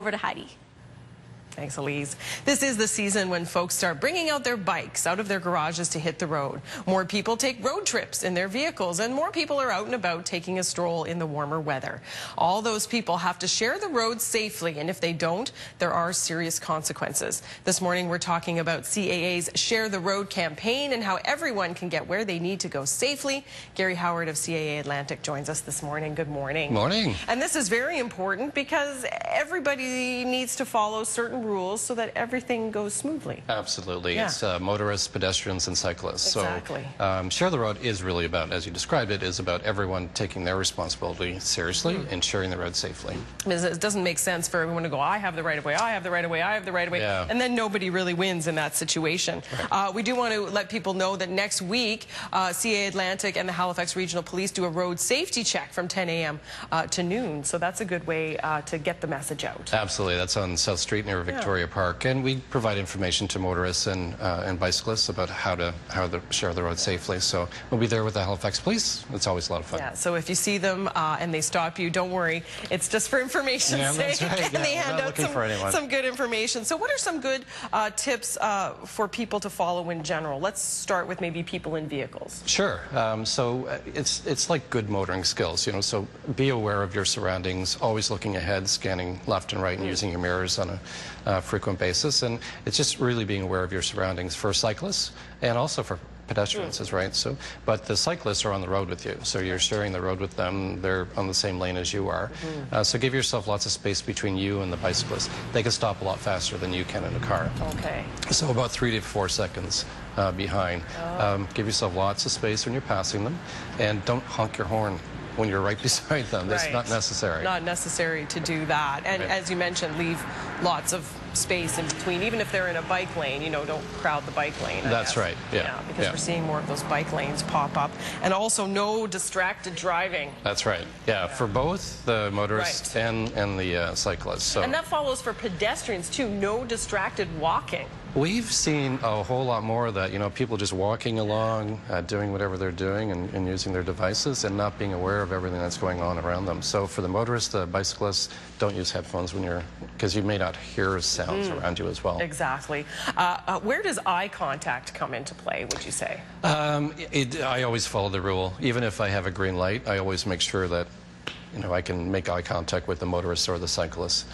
Over to Heidi. Thanks, Elise. This is the season when folks start bringing out their bikes out of their garages to hit the road. More people take road trips in their vehicles, and more people are out and about taking a stroll in the warmer weather. All those people have to share the road safely, and if they don't, there are serious consequences. This morning, we're talking about CAA's Share the Road campaign and how everyone can get where they need to go safely. Gary Howard of CAA Atlantic joins us this morning. Good morning. Morning. And this is very important because everybody needs to follow certain rules so that everything goes smoothly. Absolutely. Yeah. It's motorists, pedestrians, and cyclists. Exactly. So Share the Road is really about, as you described it, is about everyone taking their responsibility seriously and sharing the road safely. It doesn't make sense for everyone to go, I have the right of way, I have the right of way, I have the right of way, Yeah. and then nobody really wins in that situation. Right. We do want to let people know that next week, CAA Atlantic and the Halifax Regional Police do a road safety check from 10 a.m. To noon, so that's a good way to get the message out. Absolutely. That's on South Street near Victoria Park, and we provide information to motorists and bicyclists about how to share the road safely. So we'll be there with the Halifax Police. It's always a lot of fun. Yeah, so if you see them and they stop you, don't worry. It's just for information's sake. That's right. And they We're hand not out looking for some good information. So what are some good tips for people to follow in general? Let's start with maybe people in vehicles. Sure. It's like good motoring skills, you know, so be aware of your surroundings, always looking ahead, scanning left and right, and using your mirrors on a frequent basis. And it's just really being aware of your surroundings for cyclists and also for pedestrians, is right. So, but the cyclists are on the road with you, so you're sharing the road with them. They're on the same lane as you are. So give yourself lots of space between you and the bicyclist. They can stop a lot faster than you can in a car. Okay. So about 3 to 4 seconds behind. Give yourself lots of space when you're passing them, and don't honk your horn when you're right beside them. That's not necessary. Not necessary to do that. And as you mentioned, leave lots of space in between, even if they're in a bike lane, you know, don't crowd the bike lane. That's right, yeah. Because we're seeing more of those bike lanes pop up. And also no distracted driving. That's right, yeah, for both the motorists and the cyclists. So. And that follows for pedestrians too, no distracted walking. We've seen a whole lot more of that, you know, people just walking along, doing whatever they're doing and using their devices and not being aware of everything that's going on around them. So for the motorists, the bicyclists, don't use headphones when you're, because you may not hear sounds around you as well. Exactly. Where does eye contact come into play, would you say? I always follow the rule. Even if I have a green light, I always make sure that I can make eye contact with the motorist or the cyclist,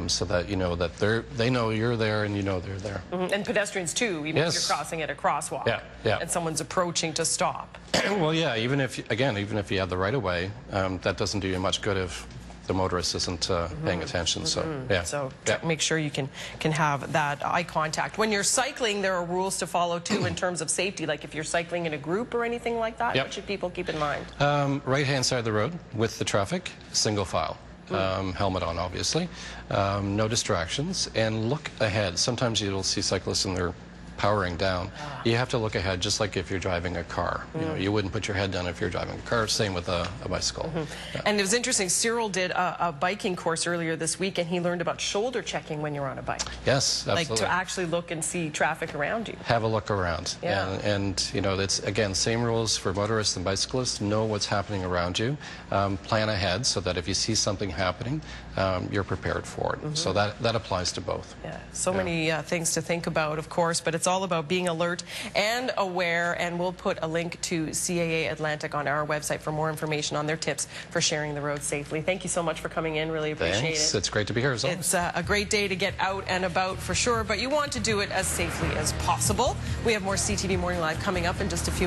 so that you know that they know you're there and you know they're there. And pedestrians too, even if you're crossing at a crosswalk and someone's approaching to stop. Well, yeah, even if you have the right of way, that doesn't do you much good if the motorist isn't paying attention. So make sure you can have that eye contact. When you're cycling, there are rules to follow too in terms of safety, like if you're cycling in a group or anything like that. What should people keep in mind? Right hand side of the road with the traffic, single file. Helmet on, obviously. No distractions, and look ahead. Sometimes you'll see cyclists and they're powering down. You have to look ahead, just like if you're driving a car. You know, you wouldn't put your head down if you're driving a car. Same with a bicycle. And it was interesting. Cyril did a biking course earlier this week, and he learned about shoulder checking when you're on a bike. Yes, absolutely. Like to actually look and see traffic around you. Have a look around. And you know, it's again same rules for motorists and bicyclists. Know what's happening around you. Plan ahead so that if you see something happening, you're prepared for it. So that applies to both. So many things to think about, of course, but it's all about being alert and aware, and we'll put a link to CAA Atlantic on our website for more information on their tips for sharing the road safely. Thank you so much for coming in. Really appreciate it. It's great to be here as always. It's a great day to get out and about for sure, but you want to do it as safely as possible. We have more CTV Morning Live coming up in just a few